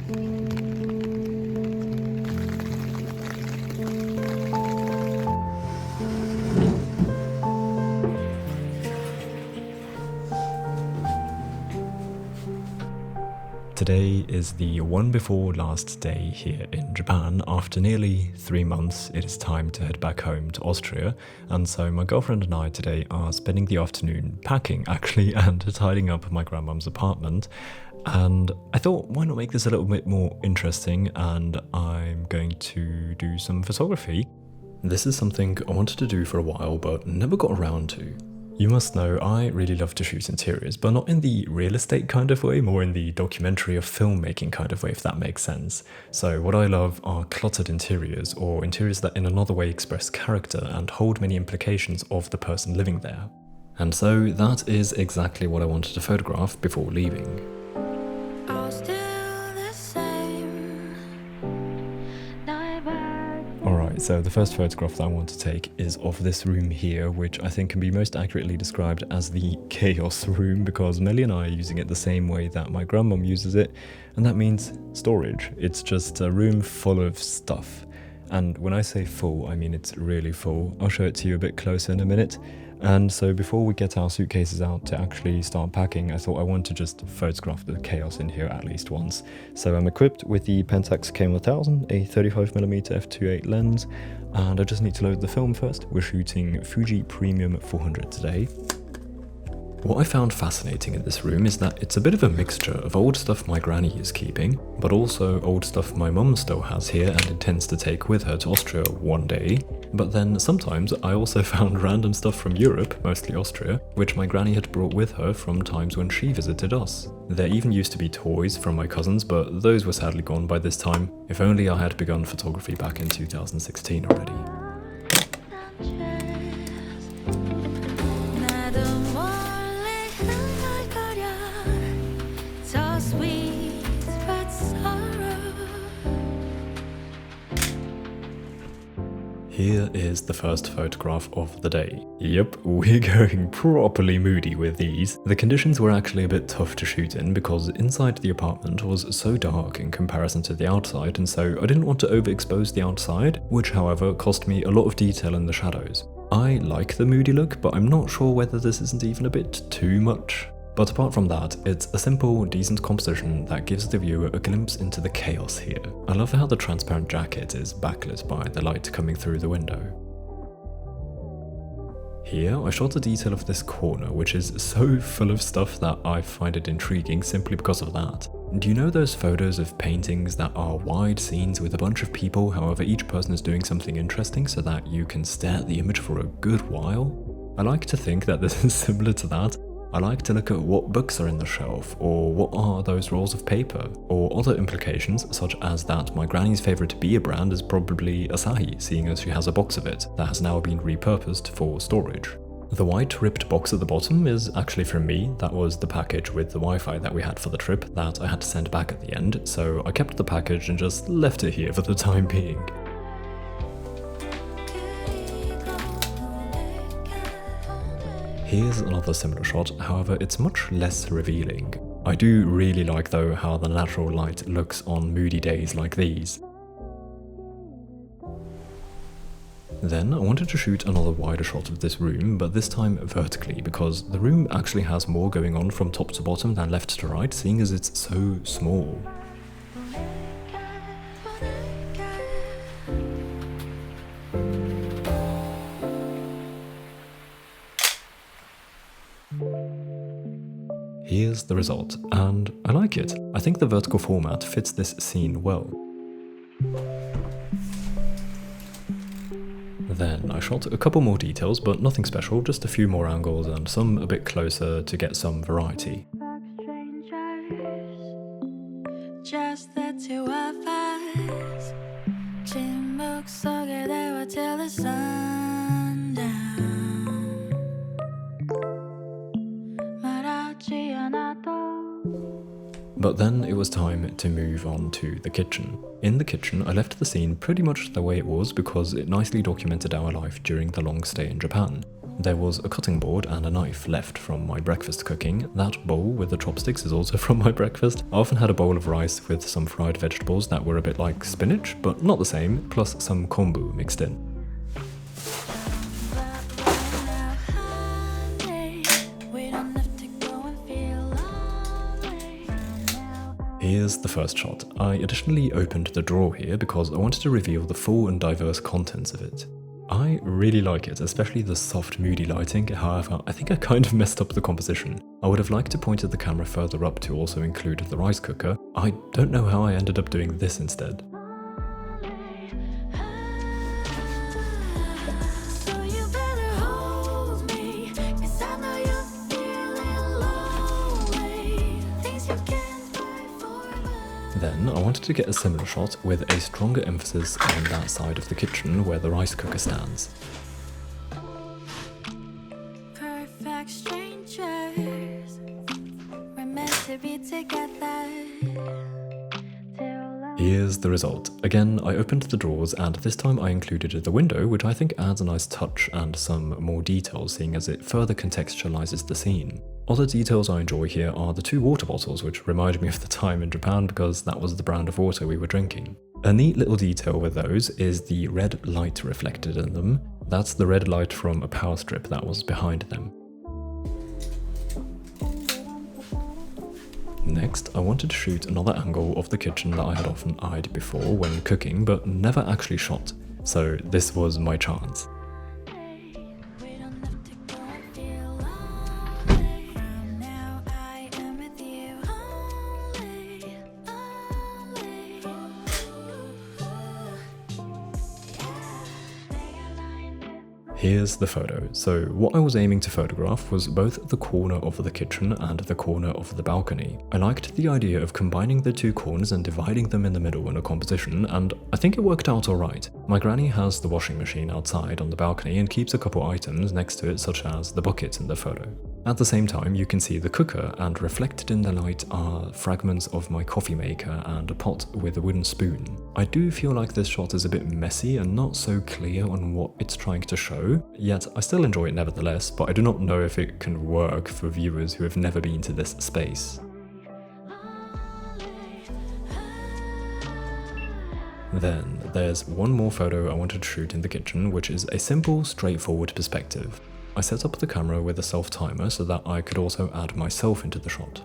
Today is the one before last day here in Japan. After nearly 3 months, it is time to head back home to Austria, and so my girlfriend and I today are spending the afternoon packing actually and tidying up my grandmum's apartment. And I thought, why not make this a little bit more interesting, and I'm going to do some photography. This is something I wanted to do for a while but never got around to. You must know I really love to shoot interiors, but not in the real estate kind of way, more in the documentary or filmmaking kind of way, if that makes sense. So what I love are cluttered interiors, or interiors that in another way express character and hold many implications of the person living there. And so that is exactly what I wanted to photograph before leaving. Alright, so the first photograph that I want to take is of this room here, which I think can be most accurately described as the chaos room, because Melly and I are using it the same way that my grandmum uses it, and that means storage. It's just a room full of stuff. And when I say full, I mean it's really full. I'll show it to you a bit closer in a minute. And so before we get our suitcases out to actually start packing, I thought I wanted to just photograph the chaos in here at least once. So I'm equipped with the Pentax K1000, a 35mm f2.8 lens, and I just need to load the film first. We're shooting Fuji Premium 400 today. What I found fascinating in this room is that it's a bit of a mixture of old stuff my granny is keeping, but also old stuff my mum still has here and intends to take with her to Austria one day. But then sometimes I also found random stuff from Europe, mostly Austria, which my granny had brought with her from times when she visited us. There even used to be toys from my cousins, but those were sadly gone by this time. If only I had begun photography back in 2016 already. Here is the first photograph of the day. Yep, we're going properly moody with these. The conditions were actually a bit tough to shoot in because inside the apartment was so dark in comparison to the outside, and so I didn't want to overexpose the outside, which however cost me a lot of detail in the shadows. I like the moody look, but I'm not sure whether this isn't even a bit too much. But apart from that, it's a simple, decent composition that gives the viewer a glimpse into the chaos here. I love how the transparent jacket is backlit by the light coming through the window. Here, I shot a detail of this corner, which is so full of stuff that I find it intriguing simply because of that. Do you know those photos of paintings that are wide scenes with a bunch of people, however each person is doing something interesting so that you can stare at the image for a good while? I like to think that this is similar to that. I like to look at what books are in the shelf, or what are those rolls of paper, or other implications such as that my granny's favourite beer brand is probably Asahi, seeing as she has a box of it that has now been repurposed for storage. The white ripped box at the bottom is actually from me. That was the package with the Wi-Fi that we had for the trip that I had to send back at the end, so I kept the package and just left it here for the time being. Here's another similar shot, however it's much less revealing. I do really like though how the natural light looks on moody days like these. Then I wanted to shoot another wider shot of this room, but this time vertically, because the room actually has more going on from top to bottom than left to right, seeing as it's so small. Here's the result, and I like it. I think the vertical format fits this scene well. Then I shot a couple more details, but nothing special, just a few more angles and some a bit closer to get some variety. Just the two of us. 침묵 속에 대화 till the sun down. But then it was time to move on to the kitchen. In the kitchen, I left the scene pretty much the way it was because it nicely documented our life during the long stay in Japan. There was a cutting board and a knife left from my breakfast cooking. That bowl with the chopsticks is also from my breakfast. I often had a bowl of rice with some fried vegetables that were a bit like spinach, but not the same, plus some kombu mixed in. Here's the first shot. I additionally opened the drawer here because I wanted to reveal the full and diverse contents of it. I really like it, especially the soft moody lighting. However, I think I kind of messed up the composition. I would have liked to point the camera further up to also include the rice cooker. I don't know how I ended up doing this instead. Then I wanted to get a similar shot with a stronger emphasis on that side of the kitchen where the rice cooker stands. Perfect strangers, we're meant to be together. Here's the result. Again, I opened the drawers and this time I included the window, which I think adds a nice touch and some more detail, seeing as it further contextualizes the scene. Other details I enjoy here are the 2 water bottles, which remind me of the time in Japan because that was the brand of water we were drinking. A neat little detail with those is the red light reflected in them. That's the red light from a power strip that was behind them. Next, I wanted to shoot another angle of the kitchen that I had often eyed before when cooking, but never actually shot, so this was my chance. Here's the photo. So what I was aiming to photograph was both the corner of the kitchen and the corner of the balcony. I liked the idea of combining the 2 corners and dividing them in the middle in a composition, and I think it worked out alright. My granny has the washing machine outside on the balcony and keeps a couple items next to it, such as the bucket in the photo. At the same time, you can see the cooker, and reflected in the light are fragments of my coffee maker and a pot with a wooden spoon. I do feel like this shot is a bit messy and not so clear on what it's trying to show, yet I still enjoy it nevertheless, but I do not know if it can work for viewers who have never been to this space. Then, there's one more photo I wanted to shoot in the kitchen, which is a simple, straightforward perspective. I set up the camera with a self-timer so that I could also add myself into the shot.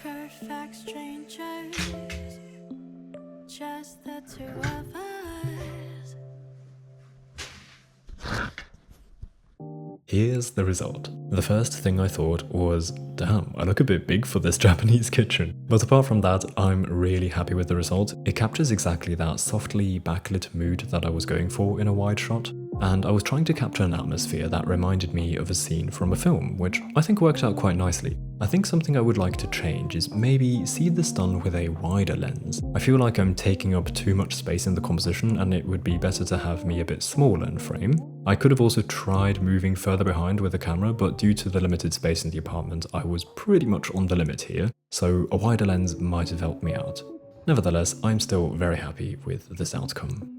Perfect strangers, just the 2 of us. Here's the result. The first thing I thought was, damn, I look a bit big for this Japanese kitchen. But apart from that, I'm really happy with the result. It captures exactly that softly backlit mood that I was going for in a wide shot. And I was trying to capture an atmosphere that reminded me of a scene from a film, which I think worked out quite nicely. I think something I would like to change is maybe see this done with a wider lens. I feel like I'm taking up too much space in the composition and it would be better to have me a bit smaller in frame. I could have also tried moving further behind with the camera, but due to the limited space in the apartment, I was pretty much on the limit here, so a wider lens might have helped me out. Nevertheless, I'm still very happy with this outcome.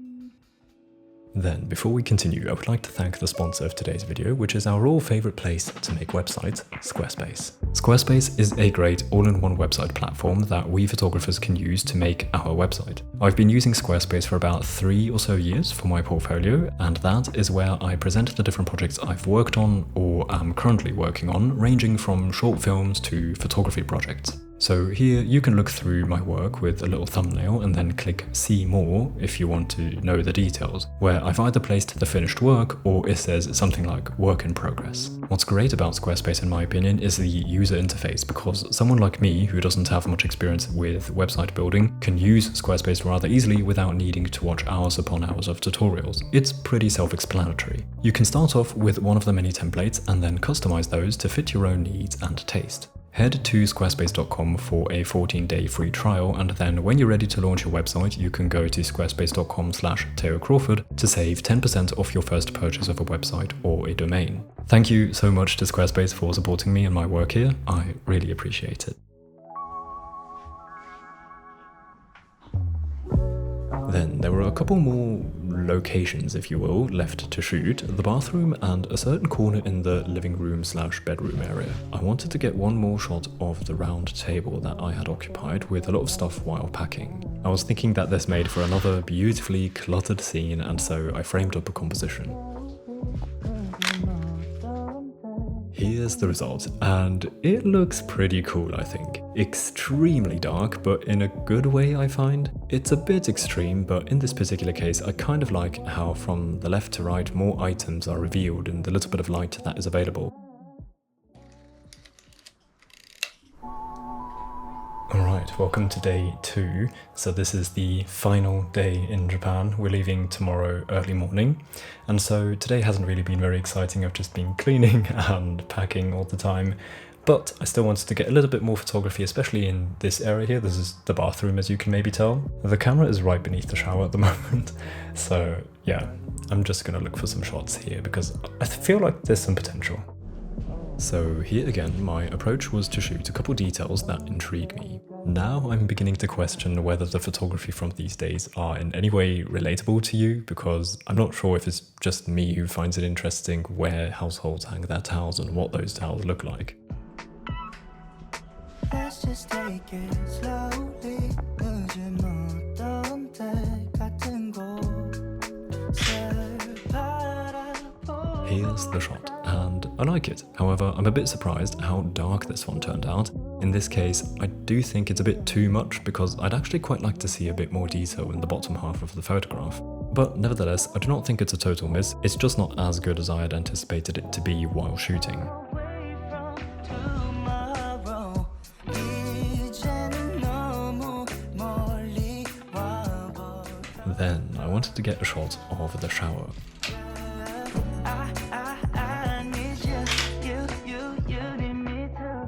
Then, before we continue, I would like to thank the sponsor of today's video, which is our all favourite place to make websites, Squarespace. Squarespace is a great all-in-one website platform that we photographers can use to make our website. I've been using Squarespace for about 3 or so years for my portfolio, and that is where I present the different projects I've worked on or am currently working on, ranging from short films to photography projects. So here you can look through my work with a little thumbnail and then click see more if you want to know the details, where I've either placed the finished work or it says something like work in progress. What's great about Squarespace in my opinion is the user interface, because someone like me who doesn't have much experience with website building can use Squarespace rather easily without needing to watch hours upon hours of tutorials. It's pretty self-explanatory. You can start off with one of the many templates and then customize those to fit your own needs and taste. Head to squarespace.com for a 14-day free trial, and then when you're ready to launch your website, you can go to squarespace.com/Crawford to save 10% off your first purchase of a website or a domain. Thank you so much to Squarespace for supporting me and my work here. I really appreciate it. Then there were a couple more locations, if you will, left to shoot, the bathroom and a certain corner in the living room / bedroom area. I wanted to get one more shot of the round table that I had occupied with a lot of stuff while packing. I was thinking that this made for another beautifully cluttered scene, and so I framed up a composition. Here's the result, and it looks pretty cool, I think. Extremely dark, but in a good way, I find. It's a bit extreme, but in this particular case, I kind of like how from the left to right, more items are revealed in the little bit of light that is available. Alright, welcome to day 2. So this is the final day in Japan. We're leaving tomorrow early morning. And so today hasn't really been very exciting. I've just been cleaning and packing all the time. But I still wanted to get a little bit more photography, especially in this area here. This is the bathroom, as you can maybe tell. The camera is right beneath the shower at the moment. So yeah, I'm just going to look for some shots here because I feel like there's some potential. So here again, my approach was to shoot a couple details that intrigue me. Now I'm beginning to question whether the photography from these days are in any way relatable to you, because I'm not sure if it's just me who finds it interesting where households hang their towels and what those towels look like. Let's just take it slowly. Here's the shot, and I like it. However, I'm a bit surprised how dark this one turned out. In this case, I do think it's a bit too much because I'd actually quite like to see a bit more detail in the bottom half of the photograph. But nevertheless, I do not think it's a total miss. It's just not as good as I had anticipated it to be while shooting. Then I wanted to get a shot of the shower.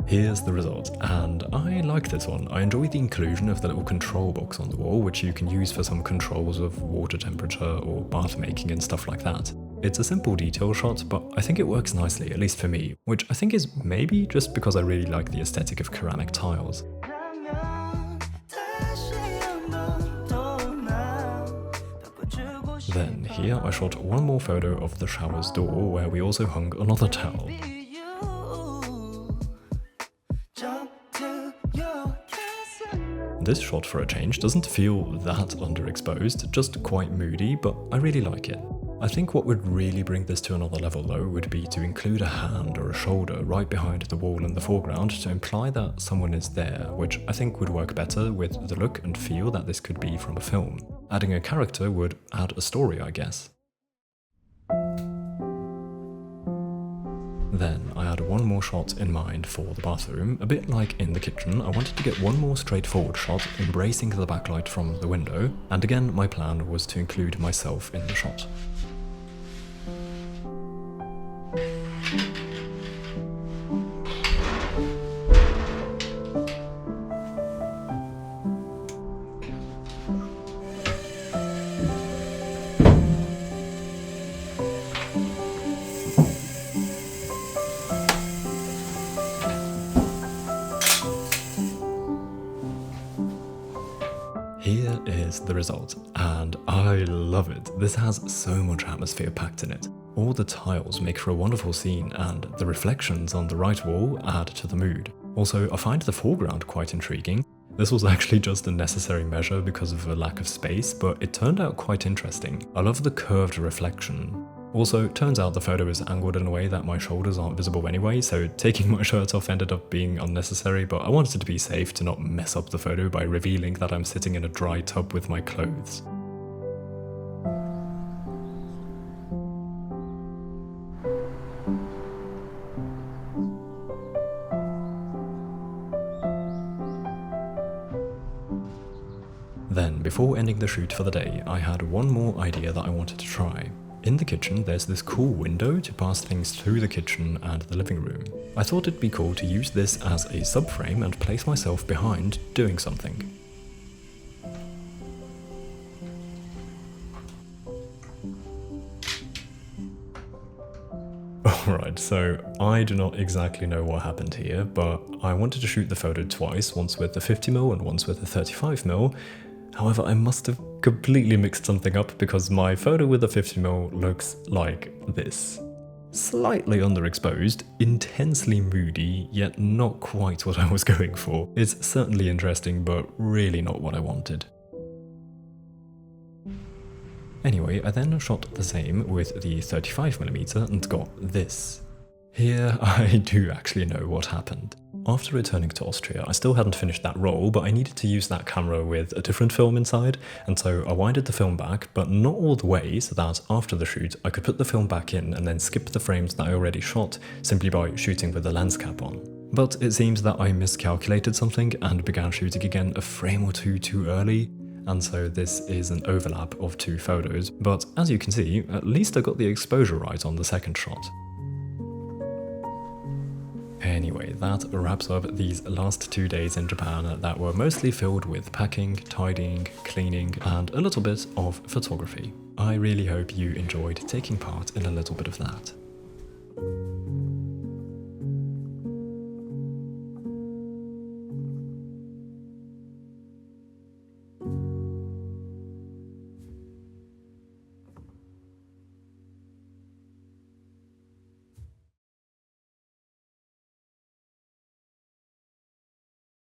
Here's the result, and I like this one. I enjoy the inclusion of the little control box on the wall, which you can use for some controls of water temperature or bath making and stuff like that. It's a simple detail shot, but I think it works nicely, at least for me, which I think is maybe just because I really like the aesthetic of ceramic tiles. Then here I shot one more photo of the shower's door where we also hung another towel. This shot, for a change, doesn't feel that underexposed, just quite moody, but I really like it. I think what would really bring this to another level though would be to include a hand or a shoulder right behind the wall in the foreground to imply that someone is there, which I think would work better with the look and feel that this could be from a film. Adding a character would add a story, I guess. Then I had one more shot in mind for the bathroom. A bit like in the kitchen, I wanted to get one more straightforward shot embracing the backlight from the window, and again my plan was to include myself in the shot. Here is the result, and I love it. This has so much atmosphere packed in it. All the tiles make for a wonderful scene, and the reflections on the right wall add to the mood. Also, I find the foreground quite intriguing. This was actually just a necessary measure because of a lack of space, but it turned out quite interesting. I love the curved reflection. Also, turns out the photo is angled in a way that my shoulders aren't visible anyway, so taking my shirt off ended up being unnecessary, but I wanted to be safe to not mess up the photo by revealing that I'm sitting in a dry tub with my clothes. Then, before ending the shoot for the day, I had one more idea that I wanted to try. In the kitchen, there's this cool window to pass things through the kitchen and the living room. I thought it'd be cool to use this as a subframe and place myself behind doing something. Alright, so I do not exactly know what happened here, but I wanted to shoot the photo twice, once with the 50mm and once with the 35mm. However, I must have completely mixed something up because my photo with the 50mm looks like this. Slightly underexposed, intensely moody, yet not quite what I was going for. It's certainly interesting, but really not what I wanted. Anyway, I then shot the same with the 35mm and got this. Here, I do actually know what happened. After returning to Austria, I still hadn't finished that roll, but I needed to use that camera with a different film inside, and so I winded the film back, but not all the way, so that after the shoot, I could put the film back in and then skip the frames that I already shot, simply by shooting with the lens cap on. But it seems that I miscalculated something and began shooting again a frame or two too early, and so this is an overlap of two photos, but as you can see, at least I got the exposure right on the second shot. Anyway, that wraps up these last 2 days in Japan that were mostly filled with packing, tidying, cleaning, and a little bit of photography. I really hope you enjoyed taking part in a little bit of that.